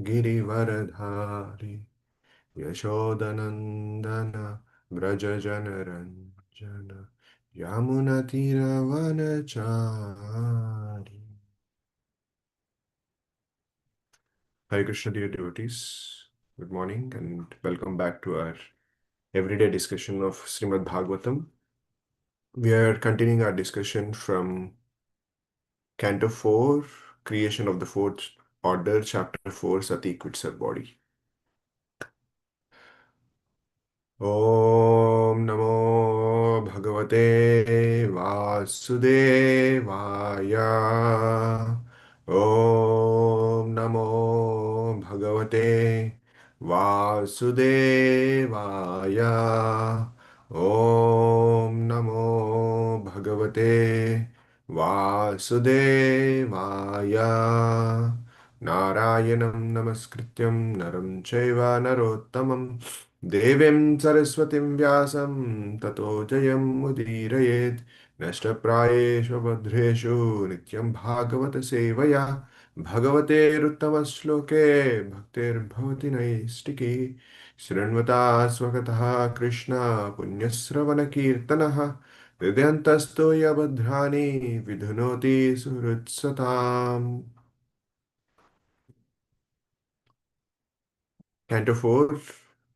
गिरिवरधारि यशोदनन्दन व्रजजनरञ्जन यामुनतीरवनचारि. Hare Krishna, dear devotees. Good morning and welcome back to our everyday discussion of Srimad Bhagavatam. We are continuing our discussion from Canto 4, Creation of the Fourth Order, Chapter 4, Sati quits her body. Om Namo Bhagavate Vasudevaya. Om Namo Bhagavate Vasudevaya. Om Namo Bhagavate Vasudevaya. Narayanam Namaskrityam Naram Chaiva Narottamam Devim Saraswatim Vyasam Tato Jayam Udirayet Nashtaprayeshu Badreshu Nityam Bhagavata Sevaya Bhagavate Ruttama Shloke Bhaktir Bhavati Naistiki Srinvata Swakataha Krishna Punyasravana Kirtanaha Vidyantasto Yabhadrani Vidhunoti Surutsatam. Canto 4,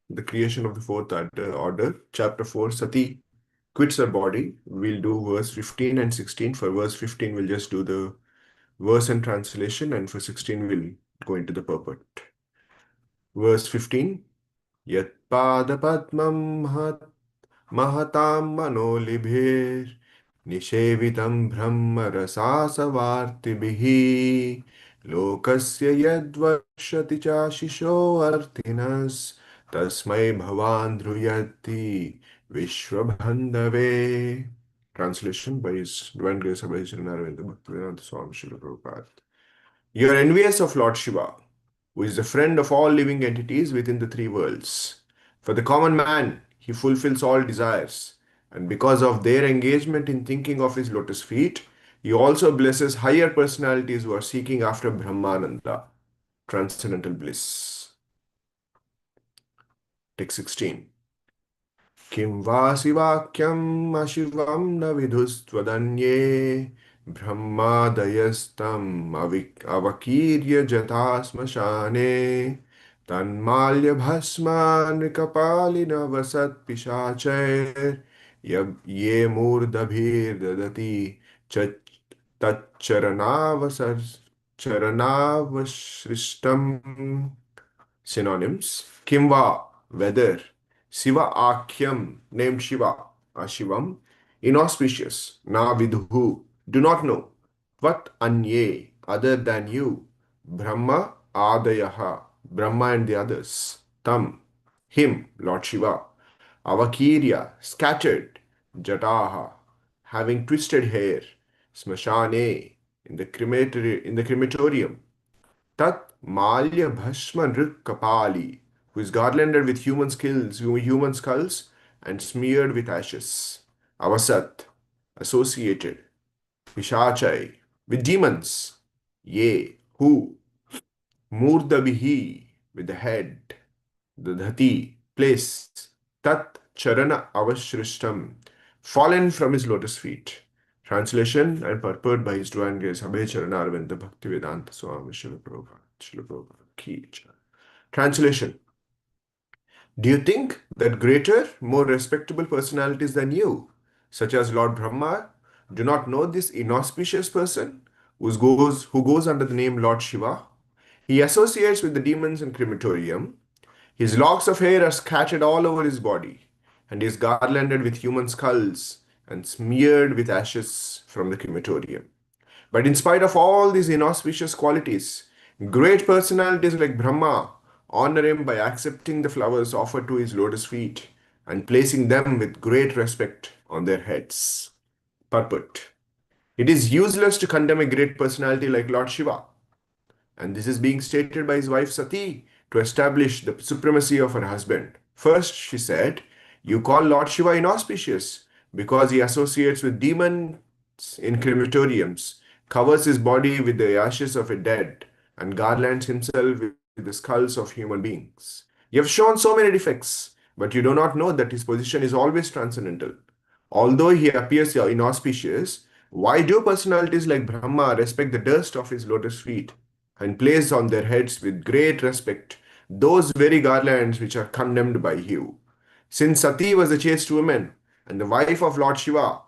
the creation of the fourth order, chapter 4, Sati quits her body. We'll do verse 15 and 16. For verse 15, we'll just do the verse and translation, and for 16, we'll go into the purport. Verse 15, Yat Pada Padmam Mahatam Manolibhir Nishevitam Brahma Rasasavartibhihi Lokasya Yadvakshati Chashisho Artinas Tasmai Bhavan Dhruyati Vishwabhandave. Translation by His Divine Grace Abhay Srinaravindra Bhaktivedanta Swami Srila Prabhupada. You are envious of Lord Shiva, who is the friend of all living entities within the three worlds. For the common man, he fulfills all desires, and because of their engagement in thinking of his lotus feet, he also blesses higher personalities who are seeking after Brahmananda, transcendental bliss. Text 16. Kim Vasivakyam Ashivam na vidhustvadanye Brahmadayastam avakirya jatasmashane Tanmalya bhasma nikapalina vasat pishachair Ye murdabhir dadati taccharanavasar charanavashristam. Synonyms: Kimva, whether, Siva Akhyam, named Shiva, Ashivam, inauspicious, Na Vidhu, do not know, Vat Anye, other than you, Brahma Adayaha, Brahma and the others, Tam, him, Lord Shiva, Avakirya, scattered, Jataha, having twisted hair, Smashane, in the crematorium, Tat Malya Bhasma Nrik Kapali, who is garlanded with human skulls and smeared with ashes. Avasat, associated. Pishachai, with demons. Ye, who? Murdabihi, with the head. Dadhati, place. Tat Charana Avashrishtam, fallen from his lotus feet. Translation and purport by His Divine Grace Abhay Charanarvinda Bhaktivedanta Swami Srila Prabhupada. Srila Prabhupada Ki Jai. Translation. Do you think that greater, more respectable personalities than you, such as Lord Brahma, do not know this inauspicious person who goes under the name Lord Shiva? He associates with the demons in crematorium. His locks of hair are scattered all over his body, and he is garlanded with human skulls and smeared with ashes from the crematorium. But in spite of all these inauspicious qualities, great personalities like Brahma honor him by accepting the flowers offered to his lotus feet and placing them with great respect on their heads. Purport. It is useless to condemn a great personality like Lord Shiva, and this is being stated by his wife Sati to establish the supremacy of her husband. First, she said, you call Lord Shiva inauspicious because he associates with demons in crematoriums, covers his body with the ashes of a dead, and garlands himself with the skulls of human beings. You have shown so many defects, but you do not know that his position is always transcendental. Although he appears inauspicious, why do personalities like Brahma respect the dust of his lotus feet and place on their heads with great respect those very garlands which are condemned by you? Since Sati was a chaste woman and the wife of Lord Shiva,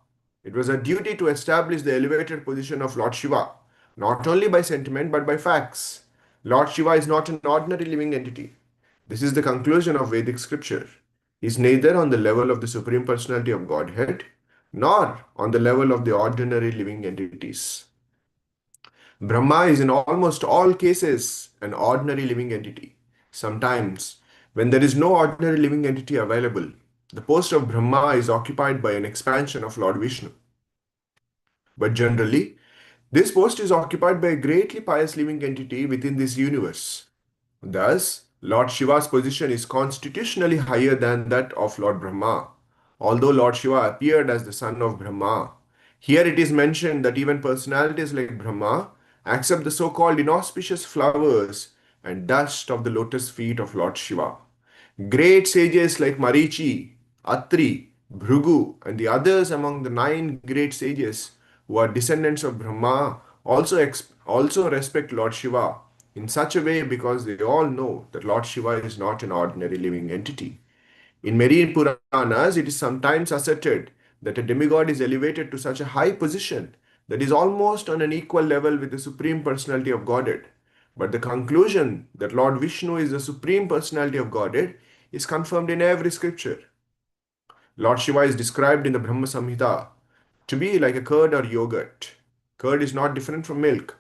it was her duty to establish the elevated position of Lord Shiva, not only by sentiment but by facts. Lord Shiva is not an ordinary living entity. This is the conclusion of Vedic scripture. He is neither on the level of the Supreme Personality of Godhead nor on the level of the ordinary living entities. Brahma is in almost all cases an ordinary living entity. Sometimes, when there is no ordinary living entity available, the post of Brahma is occupied by an expansion of Lord Vishnu. But generally, this post is occupied by a greatly pious living entity within this universe. Thus, Lord Shiva's position is constitutionally higher than that of Lord Brahma. Although Lord Shiva appeared as the son of Brahma, here it is mentioned that even personalities like Brahma accept the so-called inauspicious flowers and dust of the lotus feet of Lord Shiva. Great sages like Marichi, Atri, Bhrigu, and the others among the 9 great sages who are descendants of Brahma also respect Lord Shiva in such a way because they all know that Lord Shiva is not an ordinary living entity. In many Puranas, it is sometimes asserted that a demigod is elevated to such a high position that is almost on an equal level with the Supreme Personality of Godhead. But the conclusion that Lord Vishnu is the Supreme Personality of Godhead is confirmed in every scripture. Lord Shiva is described in the Brahma Samhita to be like a curd or yogurt. Curd is not different from milk.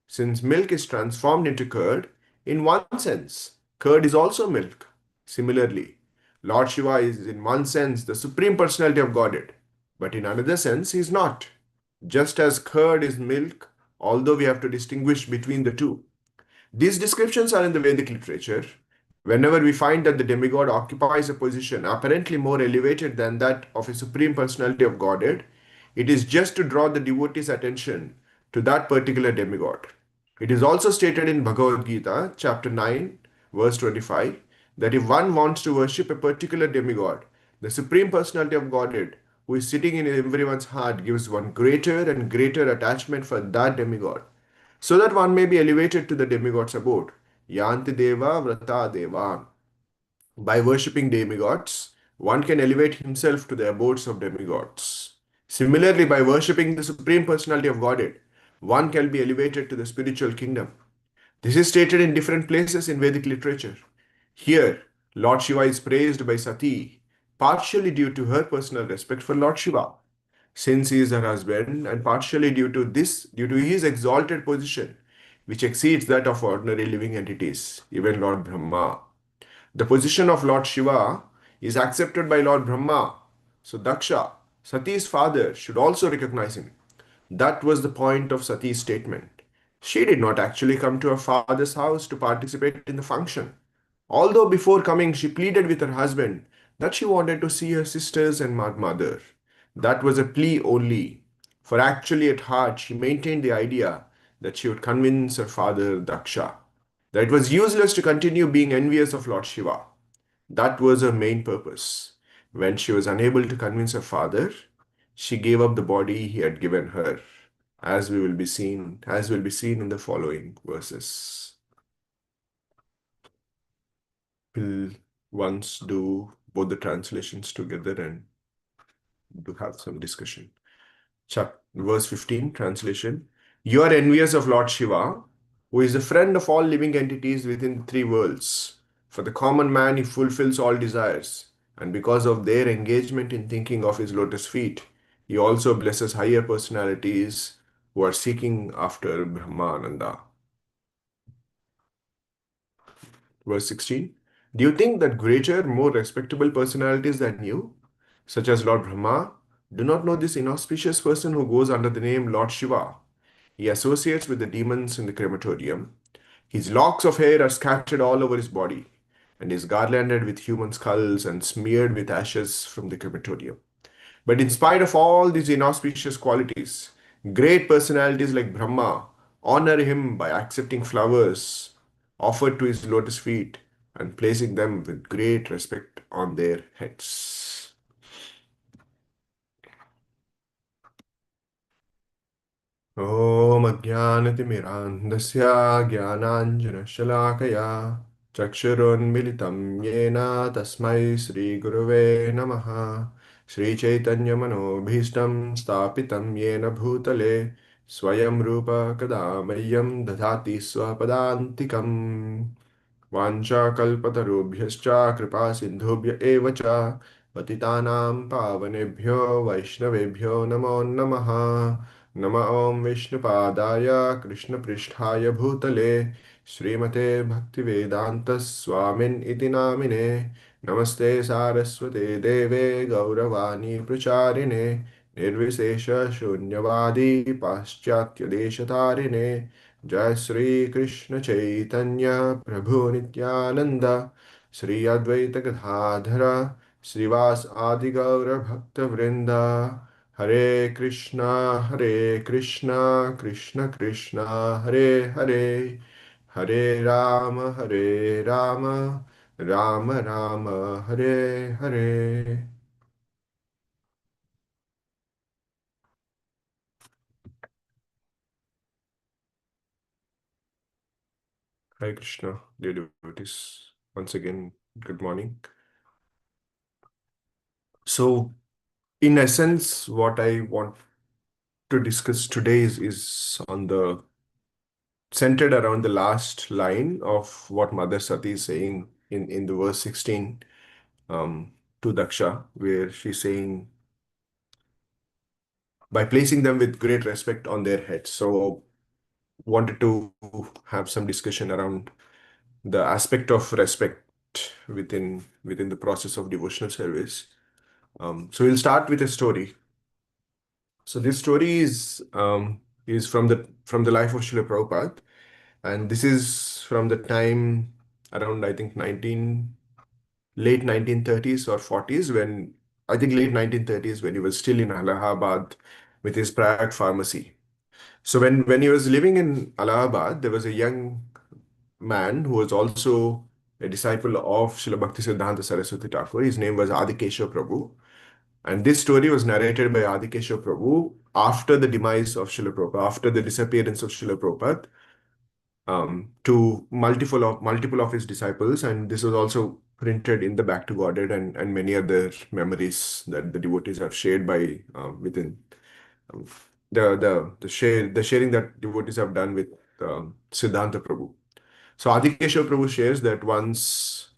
Since milk is transformed into curd, in one sense, curd is also milk. Similarly, Lord Shiva is in one sense the Supreme Personality of Godhead, but in another sense he is not. Just as curd is milk, although we have to distinguish between the two. These descriptions are in the Vedic literature. Whenever we find that the demigod occupies a position apparently more elevated than that of a Supreme Personality of Godhead, it is just to draw the devotee's attention to that particular demigod. It is also stated in Bhagavad Gita, chapter 9, verse 25, that if one wants to worship a particular demigod, the Supreme Personality of Godhead, who is sitting in everyone's heart, gives one greater and greater attachment for that demigod, so that one may be elevated to the demigod's abode. Yanti Deva Vrata Deva. By worshipping demigods, one can elevate himself to the abodes of demigods. Similarly, by worshipping the Supreme Personality of Godhead, one can be elevated to the spiritual kingdom. This is stated in different places in Vedic literature. Here, Lord Shiva is praised by Sati, partially due to her personal respect for Lord Shiva, since he is her husband, and partially due to his exalted position, which exceeds that of ordinary living entities, even Lord Brahma. The position of Lord Shiva is accepted by Lord Brahma, so Daksha, Sati's father, should also recognize him. That was the point of Sati's statement. She did not actually come to her father's house to participate in the function. Although before coming, she pleaded with her husband that she wanted to see her sisters and mother. That was a plea only, for actually at heart she maintained the idea that she would convince her father, Daksha, that it was useless to continue being envious of Lord Shiva. That was her main purpose. When she was unable to convince her father, she gave up the body he had given her, as will be seen in the following verses. We'll once do both the translations together and to have some discussion. Verse 15, translation. You are envious of Lord Shiva, who is the friend of all living entities within the 3 worlds. For the common man, he fulfills all desires, and because of their engagement in thinking of his lotus feet, he also blesses higher personalities who are seeking after Brahmananda. Verse 16. Do you think that greater, more respectable personalities than you, such as Lord Brahma, do not know this inauspicious person who goes under the name Lord Shiva? He associates with the demons in the crematorium. His locks of hair are scattered all over his body, and is garlanded with human skulls and smeared with ashes from the crematorium. But in spite of all these inauspicious qualities, great personalities like Brahma honor him by accepting flowers offered to his lotus feet and placing them with great respect on their heads. ॐ अज्ञानतिमिरान्धस्य ज्ञानाञ्जनशलाकया चक्षुरुन्मिलितं येन तस्मै श्रीगुरुवे नमः श्रीचैतन्यमनोभीष्टं स्थापितं येन भूतले स्वयं रूप कदा मह्यं ददाति स्वपदान्तिकम् वाञ्छाकल्पतरुभ्यश्च कृपा सिन्धुभ्य एव च पतितानां पावनेभ्यो वैष्णवेभ्यो नमो नमः नम ॐ विष्णुपादाय कृष्णपृष्ठाय भूतले श्रीमते भक्तिवेदान्त स्वामिन् इति नामिने नमस्ते सारस्वते देवे गौरवाणी प्रचारिणे निर्विशेष शून्यवादी पाश्चात्यदेशतारिणे जय श्री कृष्ण चैतन्य प्रभु नित्यानंद श्री अद्वैत गदाधर श्रीवास आदि गौर भक्त वृंदा हरे Krishna Krishna Krishna Hare Hare Hare Ram Ram Ram Hare Hare. Hare Krishna, dear devotees. Once again, good morning. So, in essence, what I want to discuss today is on the centered around the last line of what Mother Sati is saying in the verse 16 to Daksha, where she's saying, by placing them with great respect on their heads. So, wanted to have some discussion around the aspect of respect within the process of devotional service. So we'll start with a story. So this story is from the life of Srila Prabhupada, and this is from the time around, I think, late 1930s or 40s, when I think late 1930s, when he was still in Allahabad with his private pharmacy. So when he was living in Allahabad, there was a young man who was also a disciple of Srila Bhaktisiddhanta Saraswati Thakur. His name was Adikesha Prabhu. And this story was narrated by Adikesha Prabhu after the demise of Srila Prabhupada, after the disappearance of Srila Prabhupada, to multiple of his disciples. And this was also printed in the Back to Godhead and many other memories that the devotees have shared by within um, the sharing that devotees have done with Siddhanta Prabhu. So Adikesha Prabhu shares that once.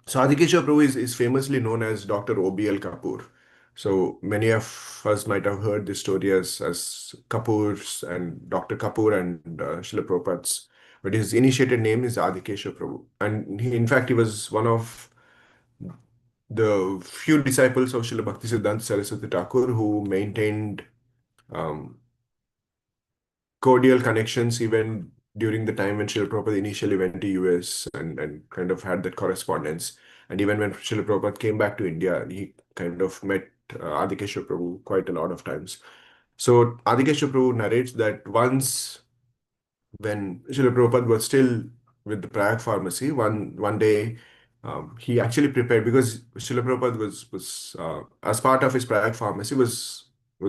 So Adikesha Prabhu is famously known as Dr. OBL Kapoor. So many of us might have heard this story as Kapoor's and Dr. Kapoor and Srila Prabhupada's, but his initiated name is Adikesha Prabhu. And in fact, he was one of the few disciples of Srila Bhaktisiddhanta Saraswati Thakur who maintained um, cordial connections even during the time when Srila Prabhupada initially went to US and kind of had that correspondence. And even when Srila Prabhupada came back to India, he kind of met Adikesha Prabhu quite a lot of times. So Adikesha Prabhu narrates that once when Srila Prabhupada was still with the Prayag pharmacy, one day he actually prepared, because Srila Prabhupada was as part of his Prayag pharmacy was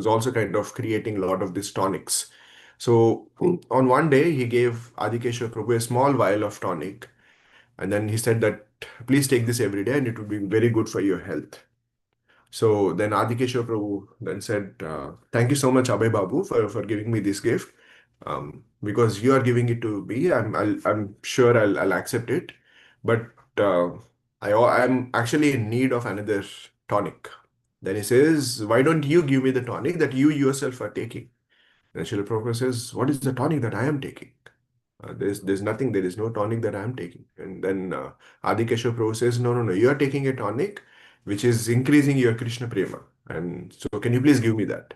also kind of creating a lot of these tonics. So on one day he gave Adikesha Prabhu a small vial of tonic, and then he said that please take this every day and it will be very good for your health. So then Adikesha Prabhu then said, thank you so much, Abhay Babu, for giving me this gift. Because you are giving it to me, I'm sure I'll accept it. But uh, I'm actually in need of another tonic. Then he says, why don't you give me the tonic that you yourself are taking? Then Srila Prabhupada says, what is the tonic that I am taking? There's nothing, there is no tonic that I am taking. And then Adikesha Prabhu says, no, you are taking a tonic which is increasing your Krishna prema. And so can you please give me that?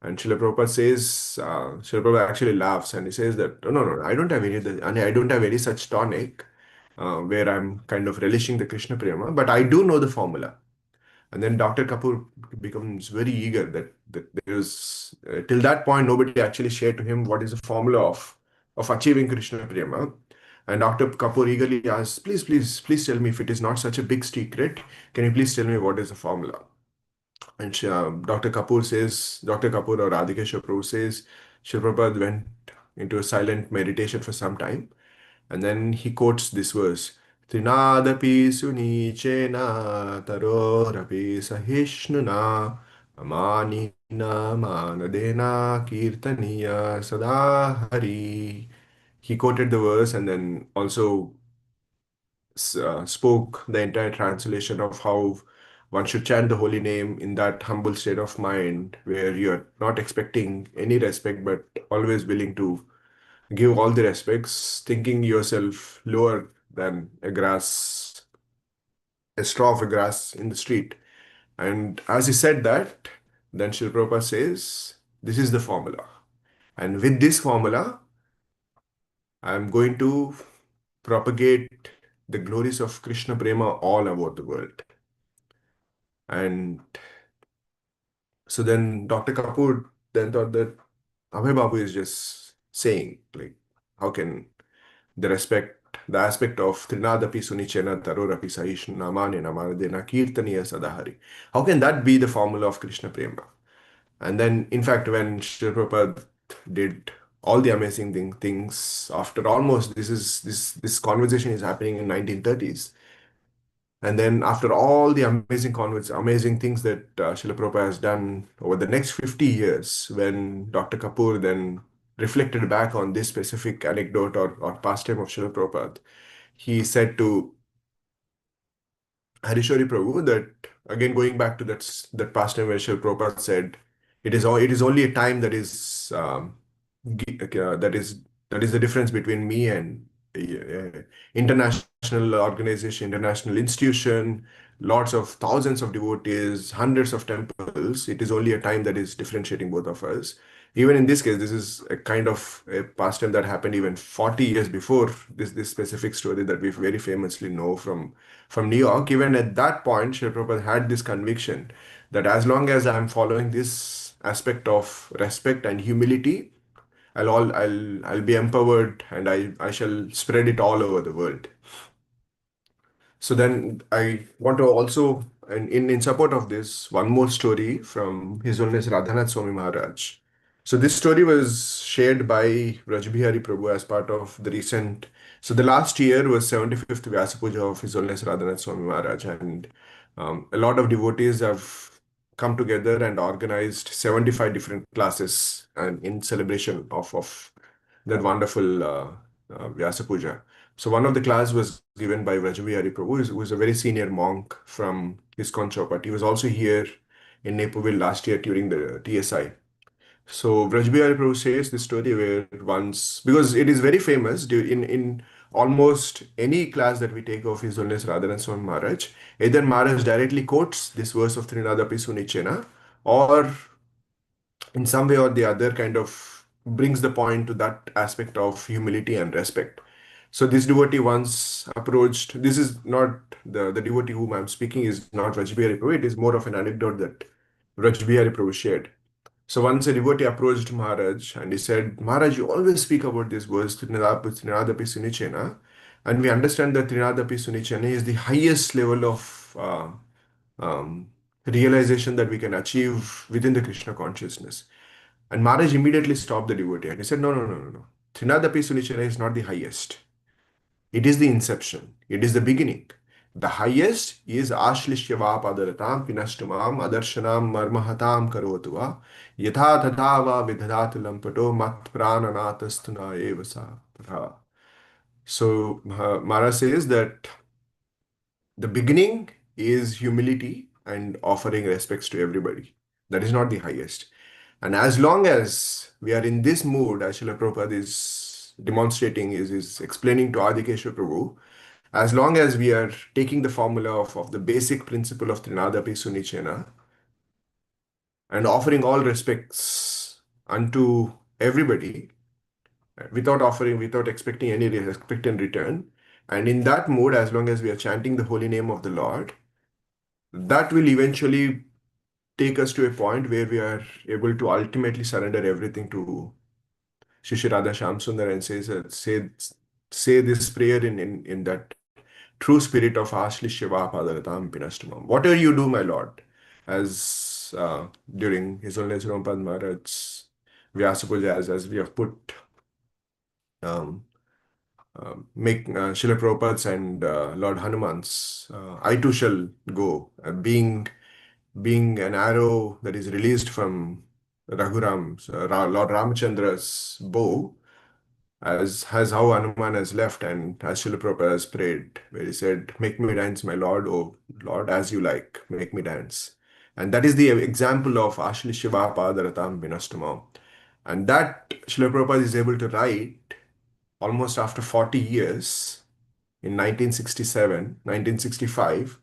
And Srila Prabhupada says, Srila Prabhupada actually laughs and he says that, no, I don't have I don't have any such tonic where I'm kind of relishing the Krishna prema, but I do know the formula. And then Dr. Kapoor becomes very eager that there is, till that point, nobody actually shared to him what is the formula of achieving Krishna Prema. And Dr. Kapoor eagerly asks, please, please, please tell me if it is not such a big secret. Can you please tell me what is the formula? And Dr. Kapoor or Radhikeshwar Prabhu says, Srila Prabhupada went into a silent meditation for some time. And then he quotes this verse, Trinadapi sunichena tarorapi sahishnuna amanina manadena kirtaniya sadahari. He quoted the verse and then also spoke the entire translation of how one should chant the holy name in that humble state of mind where you're not expecting any respect but always willing to give all the respects, thinking yourself lower than a straw of a grass in the street. And as he said that, then Srila Prabhupada says, this is the formula. And with this formula, I'm going to propagate the glories of Krishna Prema all over the world. And so then Dr. Kapoor then thought that Abhay Babu is just saying, like, how can the aspect of Trinadapi Sunichena Tarorapi Sahish Namane Namadena Kirtaniya Sadahari. How can that be the formula of Krishna Prema? And then, in fact, when Srila Prabhupada did all the amazing things after almost this conversation is happening in 1930s. And then after all the amazing things that Srila Prabhupada has done over the next 50 years, when Dr. Kapoor then reflected back on this specific anecdote or pastime of Srila Prabhupada, he said to Harishwari Prabhu that, again going back to that pastime where Srila Prabhupada said, it is only a time that is that is the difference between me and international organization, international institution, lots of thousands of devotees, hundreds of temples. It is only a time that is differentiating both of us. Even in this case, this is a kind of a pastime that happened even 40 years before this specific story that we very famously know from New York. Even at that point, Srila Prabhupada had this conviction that as long as I'm following this aspect of respect and humility, I'll be empowered and I shall spread it all over the world. So then I want to also, and in support of this, one more story from His Holiness Radhanath Swami Maharaj. So this story was shared by Rajbihari Prabhu as part of the recent. So the last year was 75th Vyasa Puja of His Holiness Radhanath Swami Maharaj, and a lot of devotees have come together and organized 75 different classes and in celebration of that wonderful Vyasa Puja. So one of the class was given by Vrajabihari Prabhu, who is a very senior monk from ISKCON Chowpat. He was also here in Naperville last year during the TSI. So Vrajabihari Prabhu says this story where once, because it is very famous in almost any class that we take of His Holiness Radhanath Swami Maharaj, either Maharaj directly quotes this verse of Trinadapi Sunichena, or in some way or the other kind of brings the point to that aspect of humility and respect. So this devotee once approached, this is not the devotee whom I'm speaking is not Rajbihari Prabhu, it is more of an anecdote that Rajbihari Prabhu shared. So once a devotee approached Maharaj and he said, Maharaj, you always speak about this verse, Trinadapi Sunichena, and we understand that Trinadapi Sunichena is the highest level of realization that we can achieve within the Krishna consciousness. And Maharaj immediately stopped the devotee and he said, no, no, no, no, no. Trinadapi Sunichena is not the highest. It is the inception. It is the beginning. The highest is Ashlishyava Padaratam Pinashtamam Adarshanam Marmahatam Karotua Yatha Tatava Vidhadat Lampato Mat Prananatastuna Evasa. So Maharaj says that the beginning is humility and offering respects to everybody. That is not the highest. And as long as we are in this mood, as Srila Prabhupada is demonstrating, is explaining to Adikeshwar Prabhu, as long as we are taking the formula of the basic principle of Trinadapi Sunichena and offering all respects unto everybody without expecting any respect in return, and in that mood, as long as we are chanting the holy name of the Lord, that will eventually take us to a point where we are able to ultimately surrender everything to Shri Radha Shamsundar and say this prayer in that true spirit of Ashli Shiva Padaratam Pinastamam. Whatever you do, my Lord, as during His Holiness Romapad Maharaj's Vyasa Puja, as we have put, um, make Srila Prabhupada's and Lord Hanuman's, I too shall go, being an arrow that is released from Raghuram's, Lord Ramachandra's bow, as how Hanuman has left and as Srila Prabhupada has prayed, where he said, "Make me dance, my Lord, O Lord, as you like, make me dance." And that is the example of Ashli Shiva Padaratam Vinastamam. And that Srila Prabhupada is able to write almost after 40 years in 1967, 1965,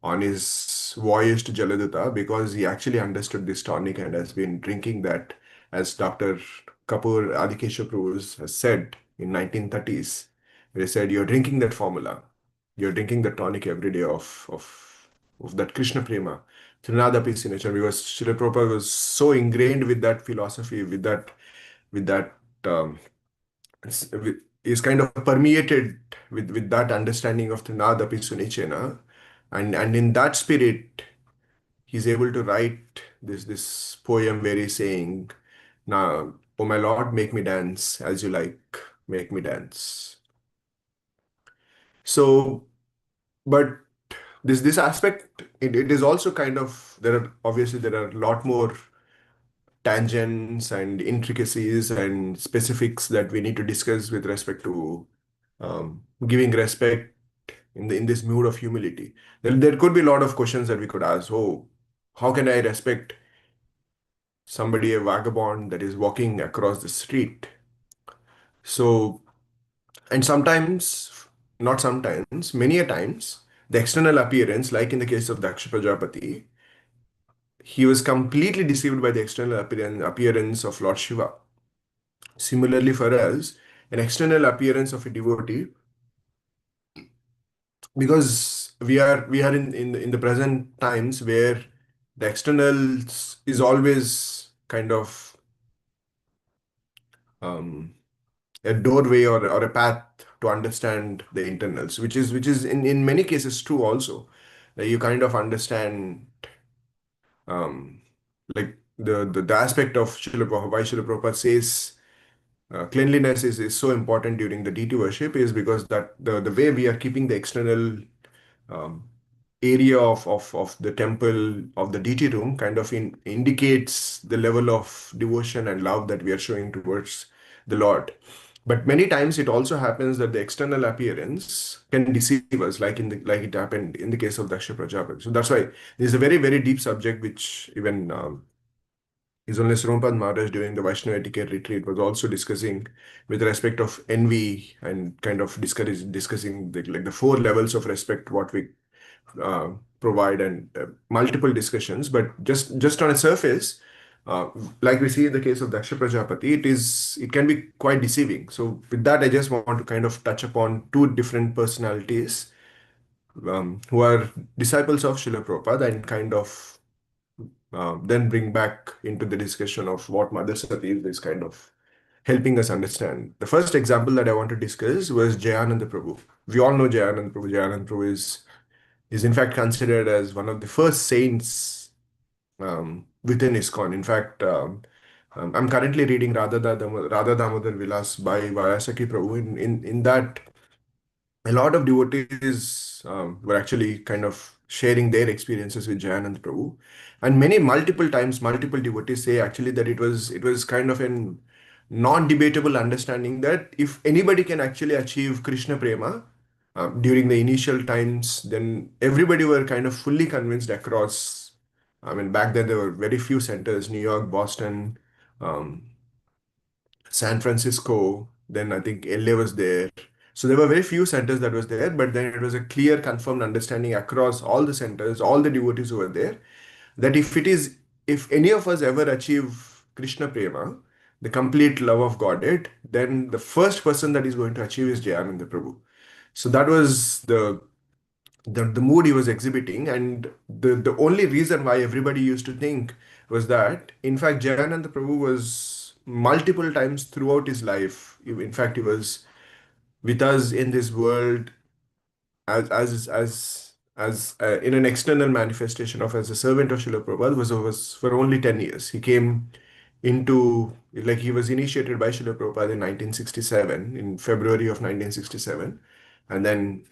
on his voyage to Jaladhata, because he actually understood this tonic and has been drinking that, as Dr. Kapoor Adikesha Prabhu has said in 1930s. He said, "You're drinking that formula. You're drinking the tonic every day of that Krishna Prema, Trinadapi signature," because Srila Prabhupada was so ingrained with that philosophy, with that um, is kind of permeated with that understanding of Trinadapi Sunichena. And in that spirit, he's able to write this poem where he's saying, "Now, oh my Lord, make me dance as you like, make me dance." So, but this aspect, it is also kind of, there are a lot more tangents and intricacies and specifics that we need to discuss with respect to giving respect in this mood of humility. There could be a lot of questions that we could ask. Oh, how can I respect somebody, a vagabond that is walking across the street? So, and sometimes, not sometimes, many a times, the external appearance, like in the case of Daksha Prajapati, he was completely deceived by the external appearance of Lord Shiva. Similarly, for us, an external appearance of a devotee, because we are in the present times where the external is always kind of um, a doorway or a path to understand the internals, which is in many cases true also. You kind of understand um, like the aspect of why Srila Prabhupada says cleanliness is so important during the deity worship, is because that the way we are keeping the external um, area of the temple, of the deity room, kind of indicates the level of devotion and love that we are showing towards the Lord. But many times it also happens that the external appearance can deceive us, like it happened in the case of Daksha Prajapati. So that's why this is a very, very deep subject, which even His Holiness Romapad Maharaj during the Vaishnava etiquette retreat was also discussing with respect of envy, and kind of discussing like the four levels of respect what we uh, provide, and multiple discussions. But just on a surface, uh, like we see in the case of Daksha Prajapati, it can be quite deceiving. So with that, I just want to kind of touch upon two different personalities who are disciples of Srila Prabhupada, and kind of then bring back into the discussion of what Mother Sati is kind of helping us understand. The first example that I want to discuss was Jayananda Prabhu. We all know Jayananda Prabhu. Jayananda Prabhu is in fact considered as one of the first saints within ISKCON. In fact, I'm currently reading Radha Damodar Vilas by Vayasaki Prabhu. In that, a lot of devotees were actually kind of sharing their experiences with Jayanand Prabhu, and many multiple times, multiple devotees say actually that it was kind of an non-debatable understanding that if anybody can actually achieve Krishna Prema during the initial times, then everybody were kind of fully convinced across. I mean, back then there were very few centers: New York, Boston, um, San Francisco, then I think LA was there. So there were very few centers that was there, but then it was a clear, confirmed understanding across all the centers, all the devotees who were there, that if any of us ever achieve Krishna Prema, the complete love of Godhead, then the first person that is going to achieve is Jayananda Prabhu. So that was the mood he was exhibiting. And the only reason why everybody used to think was that, in fact, Jayananda Prabhu was multiple times throughout his life. In fact, he was with us in this world as in an external manifestation of as a servant of Srila Prabhupada was for only 10 years. He came into, like, he was initiated by Srila Prabhupada in 1967, in February of 1967. And then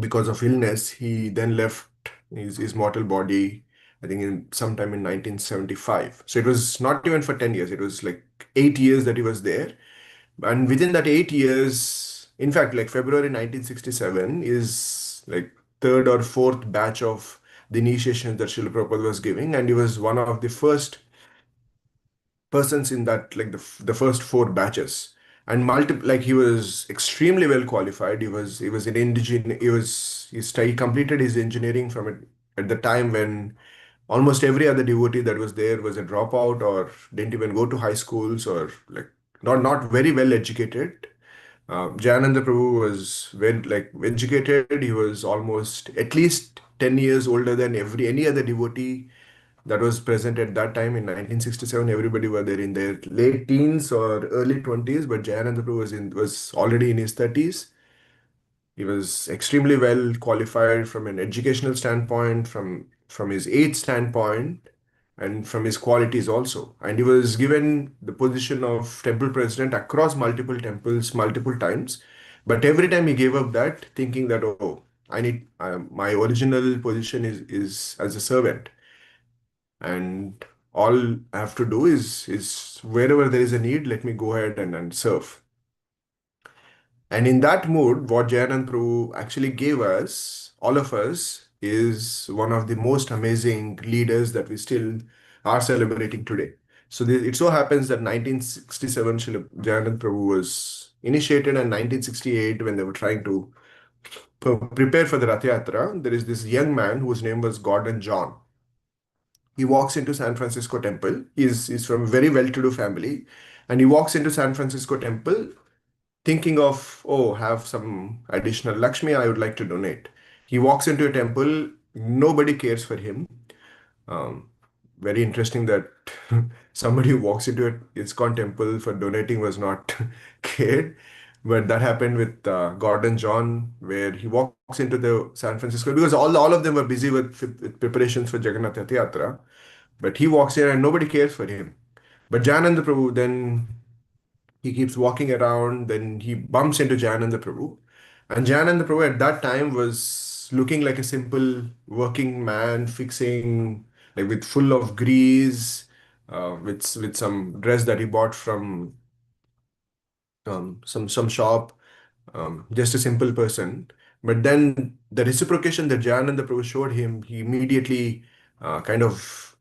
because of illness, he then left his mortal body, I think in sometime in 1975. So it was not even for 10 years, it was like 8 years that he was there. And within that 8 years, in fact, like February 1967 is like third or fourth batch of the initiation that Srila Prabhupada was giving. And he was one of the first persons in that, like the first four batches. And like he was extremely well qualified. He was an engineer. He completed his engineering from it at the time when almost every other devotee that was there was a dropout or didn't even go to high schools, or like not very well educated. Jayananda Prabhu was very like educated. He was almost at least 10 years older than any other devotee that was present at that time in 1967. Everybody were there in their late teens or early 20s, but Jayananda Prabhu was already in his 30s. He was extremely well qualified from an educational standpoint, from his age standpoint, and from his qualities also. And he was given the position of temple president across multiple temples multiple times. But every time he gave up that, thinking that, oh, I need my original position is as a servant, and all I have to do is wherever there is a need, let me go ahead and serve. And in that mood, what Jayanand Prabhu actually gave us, all of us, is one of the most amazing leaders that we still are celebrating today. So it so happens that 1967 Srila Jayanand Prabhu was initiated, and 1968 when they were trying to prepare for the Rath Yatra, there is this young man whose name was Gordon John. He walks into San Francisco Temple. He's from a very well-to-do family, and he walks into San Francisco Temple thinking of, oh, have some additional Lakshmi, I would like to donate. He walks into a temple, nobody cares for him. Um, Very interesting that somebody who walks into an ISKCON temple for donating was not cared. But that happened with Gordon John, where he walks into the San Francisco, because all of them were busy with preparations for Jagannath Rath Yatra. But he walks in and nobody cares for him. But Jayananda Prabhu, then he keeps walking around, then he bumps into Jayananda Prabhu. And Jayananda Prabhu at that time was looking like a simple working man, fixing, like with full of grease, with some dress that he bought from some shop, just a simple person. But then the reciprocation that Jayananda Prabhu showed him, he immediately kind of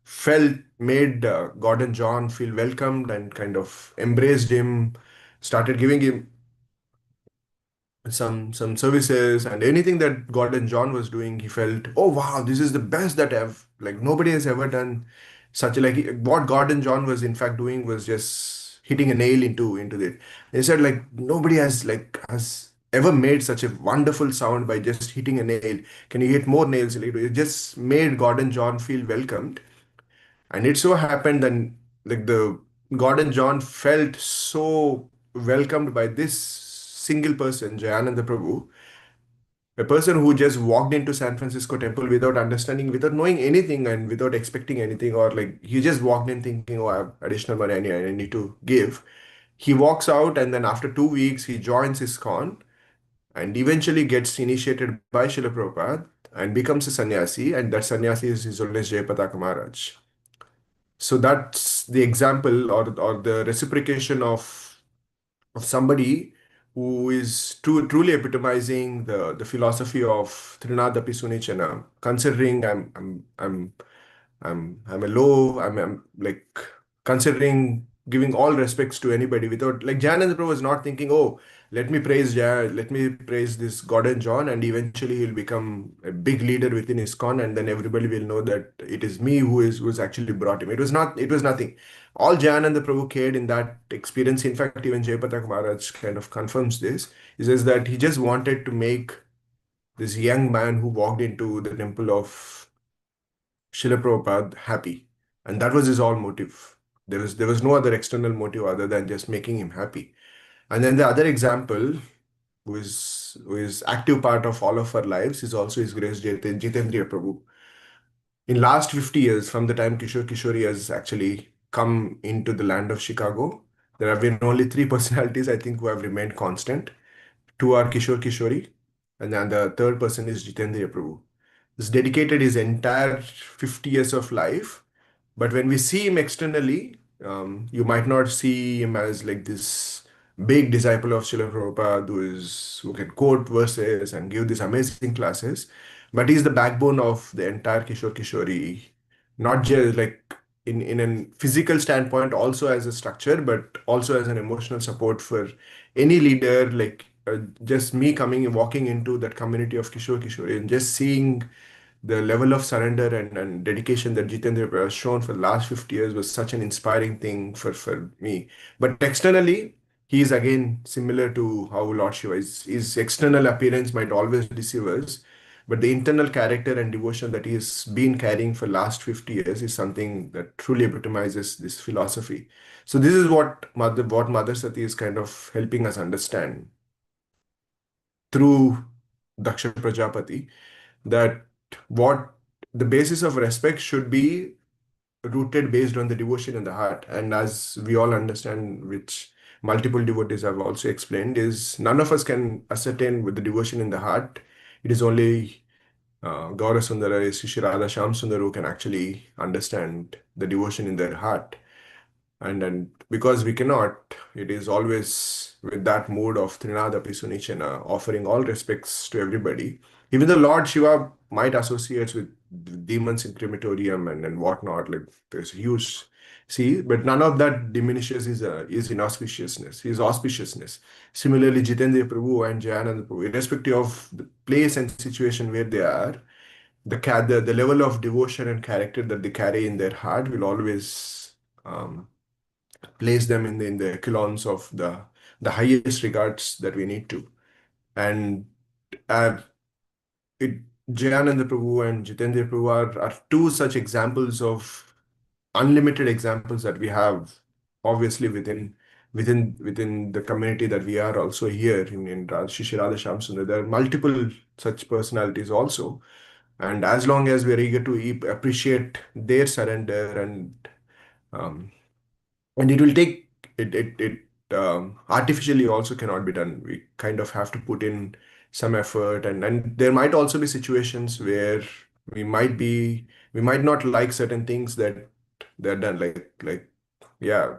made Gordon John feel welcomed and kind of embraced him, started giving him some services, and anything that Gordon John was doing, he felt, oh wow, this is the best that I've, like, nobody has ever done such a, like, what Gordon John was in fact doing was just hitting a nail into it. He said, like, nobody has ever made such a wonderful sound by just hitting a nail. Can you hit more nails? Like, it just made Gordon John feel welcomed. And it so happened that, like, the Gordon John felt so welcomed by this single person, Jayananda Prabhu, a person who just walked into San Francisco Temple without understanding, without knowing anything, and without expecting anything, or like he just walked in thinking, oh, I have additional money I need to give. He walks out, and then after 2 weeks, he joins ISKCON and eventually gets initiated by Srila Prabhupada and becomes a sannyasi, and that sannyasi is His Holiness Jayapataka Maharaj. So that's the example, or the reciprocation of somebody who is truly epitomizing the philosophy of Trinadapi Sunichanam, considering I'm a low, I'm like considering giving all respects to anybody without, like, Jayananda Prabhu was not thinking, oh, let me praise this Gordon John, and eventually he'll become a big leader within ISKCON, and then everybody will know that it is me who's actually brought him. It was nothing. All Jayananda Prabhu cared in that experience, in fact, even Jayapatak Maharaj kind of confirms this, he says that he just wanted to make this young man who walked into the temple of Srila Prabhupada happy. And that was his all motive. There was no other external motive other than just making him happy. And then the other example, who is active part of all of our lives, is also His Grace Jitendriya Prabhu. In last 50 years, from the time Kishore Kishori has actually come into the land of Chicago, there have been only three personalities, I think, who have remained constant. Two are Kishore Kishori, and then the third person is Jitendriya Prabhu. He's dedicated his entire 50 years of life. But when we see him externally, you might not see him as like this big disciple of Srila Prabhupada who can quote verses and give these amazing classes. But he's the backbone of the entire Kishore Kishori, not just like in a physical standpoint, also as a structure, but also as an emotional support for any leader. Like just me coming and walking into that community of Kishore Kishori and just seeing the level of surrender and dedication that Jitendra has shown for the last 50 years was such an inspiring thing for me. But externally, he is again similar to how Lord Shiva is. His external appearance might always deceive us, but the internal character and devotion that he's been carrying for last 50 years is something that truly epitomizes this philosophy. So this is what Mother Sati is kind of helping us understand through Daksha Prajapati, that what the basis of respect should be rooted based on the devotion in the heart. And as we all understand, which multiple devotees have also explained, is none of us can ascertain with the devotion in the heart. It is only Gaura Sundara, Sri Radha Shyam Sundar, who can actually understand the devotion in their heart. And because we cannot, it is always with that mood of Trinada Pisunichana, offering all respects to everybody. Even the Lord Shiva might associate with demons in crematorium and whatnot. Like there's huge see, but none of that diminishes his inauspiciousness, his auspiciousness. Similarly, Jitendra Prabhu and Jayananda Prabhu, irrespective of the place and situation where they are, the level of devotion and character that they carry in their heart will always place them in the echelons of the highest regards that we need to. And uh, it, Jayananda Prabhu and Jitendra Prabhu are two such examples of unlimited examples that we have, obviously within the community that we are also here in Shri Radha Shyam Sundar. There are multiple such personalities also. And as long as we're eager to appreciate their surrender um, and it will take it artificially also cannot be done. We kind of have to put in some effort, and there might also be situations where we might be we might not like certain things that they're done, like yeah,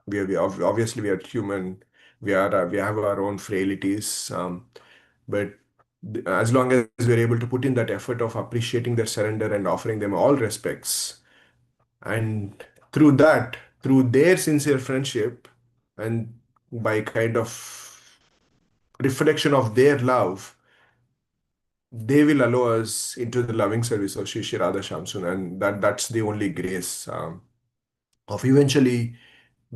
obviously we are human. We have our own frailties, but as long as we're able to put in that effort of appreciating their surrender and offering them all respects, and through that, through their sincere friendship, and by kind of reflection of their love, they will allow us into the loving service of Shri Shri Radha Shamsun. And that's the only grace of eventually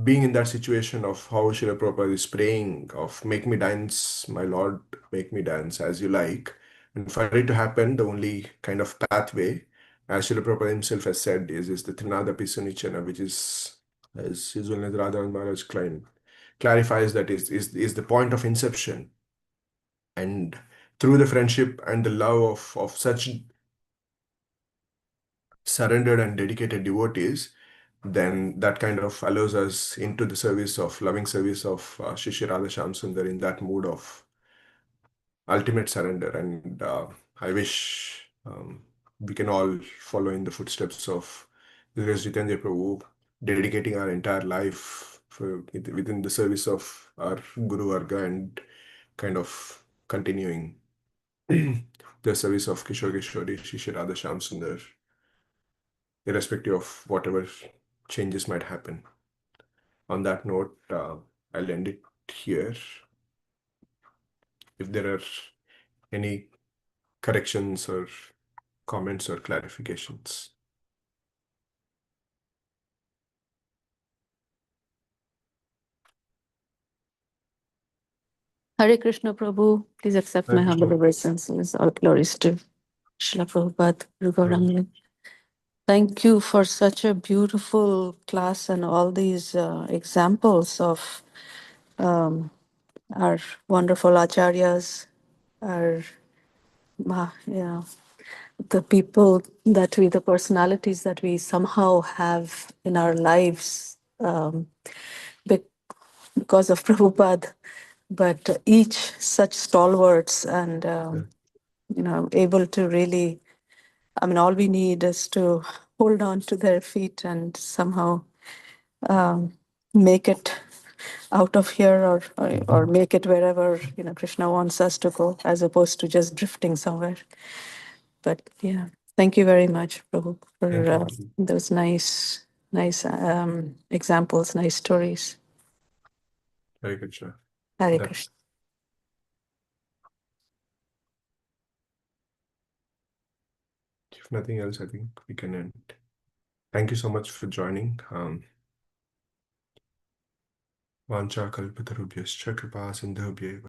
being in that situation of how Srila Prabhupada is praying of make me dance, my Lord, make me dance as you like. And for it to happen, the only kind of pathway, as Srila Prabhupada himself has said, is the Trinada Pisunichana, which is, as His Holiness Radha Maharaj clarifies, that is the point of inception. And through the friendship and the love of such surrendered and dedicated devotees, then that kind of allows us into the loving service of Shri Shri Radha Shyam Sundar in that mood of ultimate surrender. And I wish we can all follow in the footsteps of His Jitendra Prabhu, dedicating our entire life within the service of our Guru Varga and kind of continuing the service of Kishore Kishori, Shri Shri Radha Shyam Sundar, irrespective of whatever changes might happen. On that note, I'll end it here. If there are any corrections or comments or clarifications. Hare Krishna, Prabhu. Please accept Hare my humble Krishna. obeisances. All glories to Srila Prabhupada, Guru Prabhu. Gauranga. Thank you for such a beautiful class and all these examples of our wonderful acharyas, our the people that the personalities that we somehow have in our lives because of Prabhupada, but each such stalwarts and Yeah. able to really, I mean, all we need is to hold on to their feet and somehow make it out of here, or Mhm. make it wherever Krishna wants us to go, as opposed to just drifting somewhere. But yeah, thank you very much, Prabhu, Thank you, for Prabhu. those nice examples, nice stories. Hare Krishna. Hare That, Krishna. if nothing else, I think we can end. Thank you so much for joining. Vancha kalpatarubhyascha kripa sindhubhya